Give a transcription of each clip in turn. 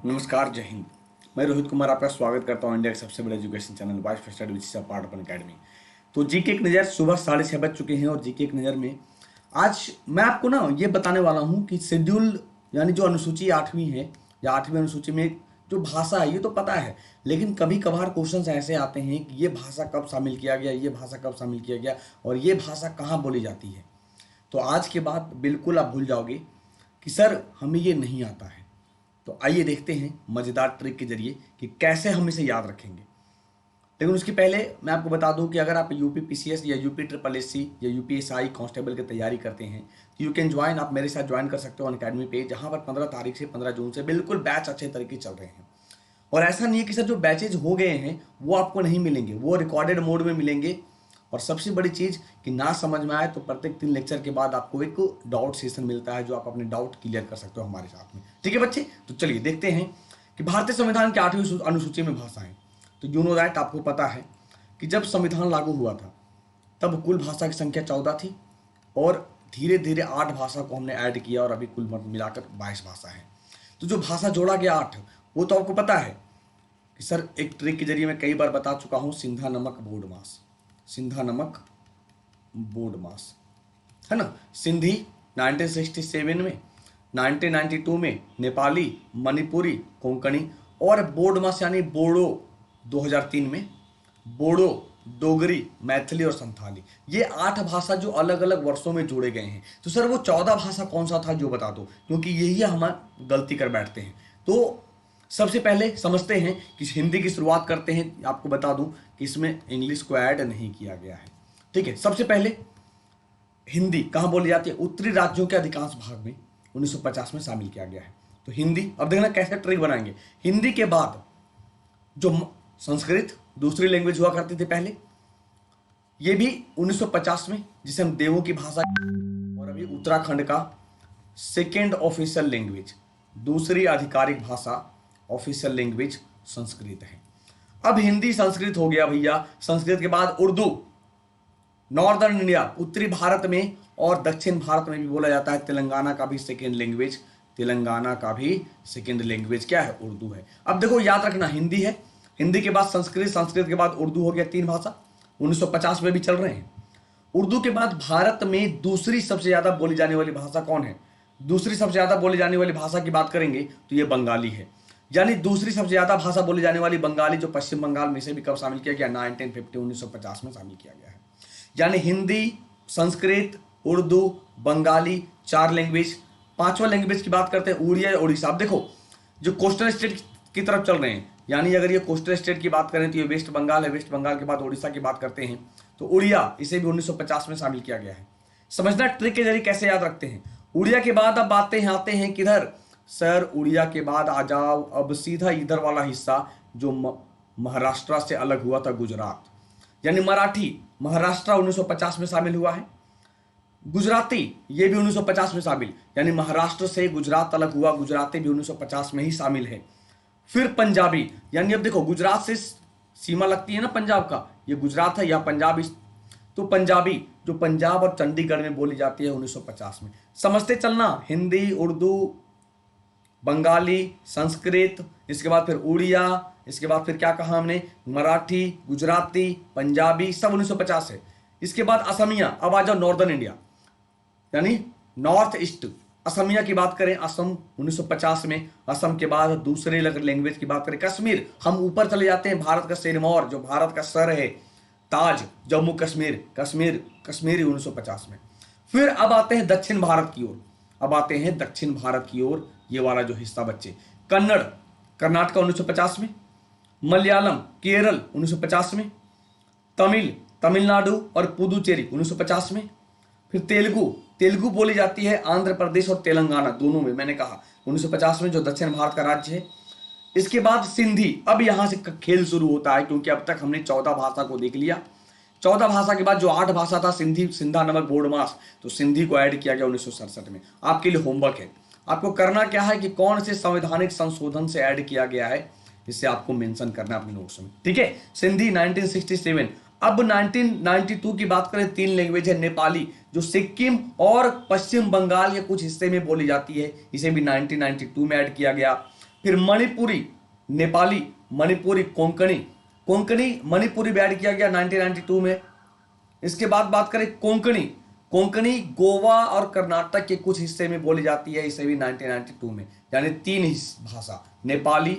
नमस्कार, जय हिंद। मैं रोहित कुमार आपका स्वागत करता हूं इंडिया के सबसे बड़े education channel vice study which is part upon academy. तो जीके एक नज़र सुबह 6:30 बज चुके हैं और जीके एक नज़र में आज मैं आपको ना ये बताने वाला हूं कि शेड्यूल यानी जो अनुसूची 8वीं है या 8वीं अनुसूची में जो भाषा है ये तो पता है, लेकिन कभी कभार क्वेश्चंस ऐसे आते हैं कि ये भाषा कब शामिल किया गया, ये भाषा कब शामिल किया गया और ये भाषा कहाँ बोली जाती है। तो आज के बाद बिल्कुल आप भूल जाओगे कि सर हमें ये नहीं आता है। तो आइए देखते हैं मज़ेदार ट्रिक के जरिए कि कैसे हम इसे याद रखेंगे। लेकिन उसके पहले मैं आपको बता दूं कि अगर आप यूपी पीसीएस या यूपी ट्रिपल एससी या यूपीएसआई कांस्टेबल की तैयारी करते हैं तो यू कैन ज्वाइन, आप मेरे साथ ज्वाइन कर सकते हो ऑन अकेडमी पे, जहां पर 15 तारीख से 15 जून से बिल्कुल बैच अच्छे तरीके चल रहे हैं। और ऐसा नहीं है कि सर जो बैचेज हो गए हैं वो आपको नहीं मिलेंगे, वो रिकॉर्डेड मोड में मिलेंगे। और सबसे बड़ी चीज़ कि ना समझ में आए तो प्रत्येक 3 लेक्चर के बाद आपको एक डाउट सेशन मिलता है जो आप अपने डाउट क्लियर कर सकते हो हमारे साथ में। ठीक है बच्चे, तो चलिए देखते हैं कि भारतीय संविधान की 8वीं अनुसूची में भाषाएं। तो यू नो दैट, आपको पता है कि जब संविधान लागू हुआ था तब कुल भाषा की संख्या 14 थी और धीरे धीरे 8 भाषा को हमने ऐड किया और अभी कुल मिलाकर 22 भाषा है। तो जो भाषा जोड़ा गया 8, वो तो आपको पता है कि सर एक ट्रिक के जरिए मैं कई बार बता चुका हूँ, सिंधा नमक बोर्ड मास, सिंधा नमक बोर्ड मास है ना। सिंधी 1967 में, 1992 में नेपाली, मणिपुरी, कोंकणी और बोर्ड मास यानी बोडो 2003 में, बोडो, डोगरी, मैथिली और संथाली, ये 8 भाषा जो अलग अलग वर्षों में जोड़े गए हैं। तो सर वो 14 भाषा कौन सा था जो बता दो, क्योंकि यही हम गलती कर बैठते हैं। तो सबसे पहले समझते हैं कि हिंदी की शुरुआत करते हैं। आपको बता दूं कि इसमें इंग्लिश को ऐड नहीं किया गया है। ठीक है, सबसे पहले हिंदी कहाँ बोली जाती है? उत्तरी राज्यों के अधिकांश भाग में 1950 में शामिल किया गया है। तो हिंदी, अब देखना कैसे ट्रिक बनाएंगे। हिंदी के बाद जो संस्कृत दूसरी लैंग्वेज हुआ करती थी पहले, ये भी 1950 में, जिसे हम देवों की भाषा, और अभी उत्तराखंड का सेकेंड ऑफिशियल लैंग्वेज, दूसरी आधिकारिक भाषा ऑफिशियल लैंग्वेज संस्कृत है। अब हिंदी संस्कृत हो गया भैया, संस्कृत के बाद उर्दू, नॉर्दर्न इंडिया उत्तरी भारत में और दक्षिण भारत में भी बोला जाता है। तेलंगाना का भी सेकेंड लैंग्वेज, तेलंगाना का भी सेकेंड लैंग्वेज क्या है? उर्दू है। अब देखो याद रखना, हिंदी है, हिंदी के बाद संस्कृत, संस्कृत के बाद उर्दू हो गया, 3 भाषा 1950 में भी चल रहे हैं। उर्दू के बाद भारत में दूसरी सबसे ज्यादा बोली जाने वाली भाषा कौन है? दूसरी सबसे ज्यादा बोली जाने वाली भाषा की बात करेंगे तो ये बंगाली है। यानी दूसरी सबसे ज्यादा भाषा बोली जाने वाली बंगाली, जो पश्चिम बंगाल में से भी कब शामिल किया गया? 1950 में शामिल किया गया है। यानी हिंदी, संस्कृत, उर्दू, बंगाली, 4 लैंग्वेज। 5वां लैंग्वेज की बात करते हैं उड़िया या उड़ीसा। अब देखो जो कोस्टल स्टेट की तरफ चल रहे हैं, यानी अगर ये कोस्टल स्टेट की बात करें तो ये वेस्ट बंगाल है, वेस्ट बंगाल के बाद उड़ीसा की बात करते हैं तो उड़िया, इसे भी 1950 में शामिल किया गया है। समझना ट्रिक के जरिए कैसे याद रखते हैं। उड़िया के बाद अब आते हैं किधर? सर उड़िया के बाद आ जाओ अब सीधा इधर वाला हिस्सा जो महाराष्ट्र से अलग हुआ था, गुजरात। यानी मराठी महाराष्ट्र 1950 में शामिल हुआ है, गुजराती ये भी 1950 में शामिल, यानी महाराष्ट्र से गुजरात अलग हुआ, गुजराती भी 1950 में ही शामिल है। फिर पंजाबी, यानी अब देखो गुजरात से सीमा लगती है ना पंजाब का, ये गुजरात है या पंजाब, तो पंजाबी जो पंजाब और चंडीगढ़ में बोली जाती है 1950 में। समझते चलना, हिंदी, उर्दू, बंगाली, संस्कृत, इसके बाद फिर उड़िया, इसके बाद फिर क्या कहा हमने? मराठी, गुजराती, पंजाबी, सब 1950 है। इसके बाद असमिया। अब आ जाओ नॉर्दर्न इंडिया यानी नॉर्थ ईस्ट, असमिया की बात करें, असम 1950 में। असम के बाद दूसरे लैंग्वेज की बात करें कश्मीर, हम ऊपर चले जाते हैं, भारत का सिरमौर जो भारत का सर है, ताज, जम्मू कश्मीर, कश्मीरी 1950 में। फिर अब आते हैं दक्षिण भारत की ओर, अब आते हैं दक्षिण भारत की ओर, ये वाला जो हिस्सा बच्चे, कन्नड़ कर्नाटक 1950 में, मलयालम केरल 1950 में, तमिल तमिलनाडु और पुदुचेरी 1950 में। फिर तेलुगु बोली जाती है आंध्र प्रदेश और तेलंगाना दोनों में, मैंने कहा 1950 में जो दक्षिण भारत का राज्य है। इसके बाद सिंधी, अब यहां से खेल शुरू होता है क्योंकि अब तक हमने 14 भाषा को देख लिया। 14 भाषा के बाद जो 8 भाषा था, सिंधी, सिंधा नमक बोर्ड मास, तो सिंधी को ऐड किया गया 1967 में। आपके लिए होमवर्क है, आपको करना क्या है कि कौन से संवैधानिक संशोधन से ऐड किया गया है, इसे आपको मेंशन करना अपने नोट्स में। ठीक है, सिंधी 1967। अब 1992 की बात करें, 3 लैंग्वेज है, नेपाली जो सिक्किम और पश्चिम बंगाल के कुछ हिस्से में बोली जाती है, इसे भी 1992 में ऐड किया गया। फिर मणिपुरी, नेपाली, मणिपुरी, कोंकणी, कोंकणी मणिपुरी भी ऐड किया गया 1992 में। इसके बाद बात करें कोंकणी, कोंकणी गोवा और कर्नाटक के कुछ हिस्से में बोली जाती है, इसे भी 1992 में, यानी 3 भाषा, नेपाली,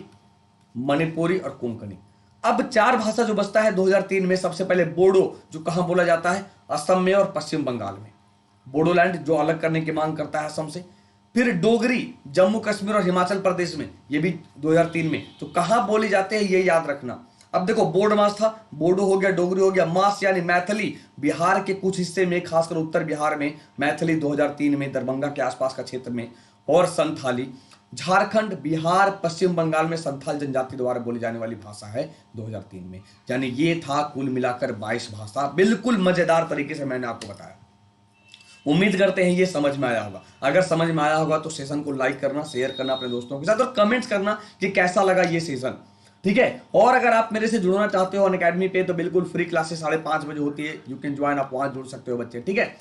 मणिपुरी और कोंकणी। अब 4 भाषा जो बचता है 2003 में, सबसे पहले बोडो, जो कहां बोला जाता है, असम में और पश्चिम बंगाल में, बोडोलैंड जो अलग करने की मांग करता है असम से। फिर डोगरी जम्मू कश्मीर और हिमाचल प्रदेश में, ये भी 2003 में। तो कहां बोली जाते हैं ये याद रखना। अब देखो बोर्ड मास था, बोडो हो गया, डोगरी हो गया, मास यानी मैथिली बिहार के कुछ हिस्से में, खासकर उत्तर बिहार में मैथिली 2003 में, दरभंगा के आसपास का क्षेत्र में, और संथाली झारखंड, बिहार, पश्चिम बंगाल में संथाल जनजाति द्वारा बोली जाने वाली भाषा है 2003 में। यानी ये था कुल मिलाकर 22 भाषा। बिल्कुल मजेदार तरीके से मैंने आपको बताया। उम्मीद करते हैं ये समझ में आया होगा। अगर समझ में आया होगा तो सेशन को लाइक करना, शेयर करना अपने दोस्तों के साथ, और कमेंट्स करना कि कैसा लगा ये सेशन, ठीक है। और अगर आप मेरे से जुड़ना चाहते हो अनअकैडमी पे, तो बिल्कुल फ्री क्लासेस 5:30 बजे होती है, यू कैन ज्वाइन, आप वहां जुड़ सकते हो बच्चे, ठीक है।